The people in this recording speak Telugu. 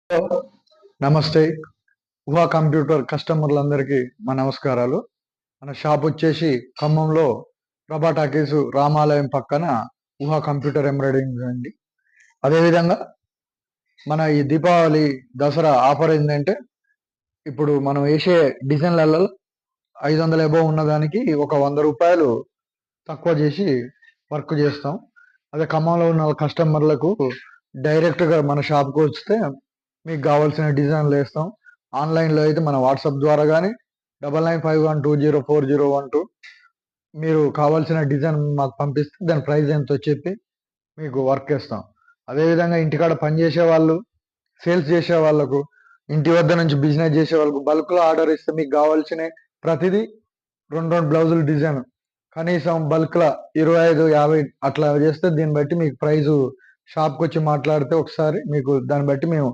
హలో! నమస్తే. ఊహా కంప్యూటర్ కస్టమర్లందరికీ మా నమస్కారాలు. మన షాపొచ్చేసి ఖమ్మంలో ప్రభా టాకీసు రామాలయం పక్కన ఊహా కంప్యూటర్ ఎంబ్రాయిడరింగ్ అండి. అదేవిధంగా మన ఈ దీపావళి, దసరా ఆఫర్ ఏందంటే, ఇప్పుడు మనం ఏసే డిజైన్‌లలో 500 అబోవ్ ఉన్నదానికి ఒక రూ. 100 తక్కువ జేసి వర్క్ జేస్తాం. అదే ఖమ్మంలో ఉన్న కస్టమర్లకు డైరెక్ట్‌గా మన షాప్‌కొస్తే మీకు గావాల్సిన డిజైన్‌లేస్తాం. ఆన్‌లైన్‌లో అయితే మన వాట్సాప్ ద్వారా గాని 9951204012 మీరు కావాల్సిన డిజైన్ మాకు పంపిస్తే దాని ప్రైస్ ఎంతో చెప్పి మీకు వర్క్ ఇస్తాం. అదేవిధంగా ఇంటికాడ పని జేసేవాళ్ళు, సేల్స్ జేసే వాళ్ళకు, ఇంటి వద్ద నుంచి బిజినెస్ జేసే వాళ్ళకు బల్క్‌లో ఆర్డర్ ఇస్తే మీకు గావాల్సినయి ప్రతిదీ 2 బ్లౌజులు డిజైన్ కనీసం బల్క్‌ల 25, 50 అట్లా జేస్తే దీన్ని బట్టి మీకు ప్రైజు షాప్‌కొచ్చి మాట్లాడితే ఒకసారి మీకు దాన్ని బట్టి మేము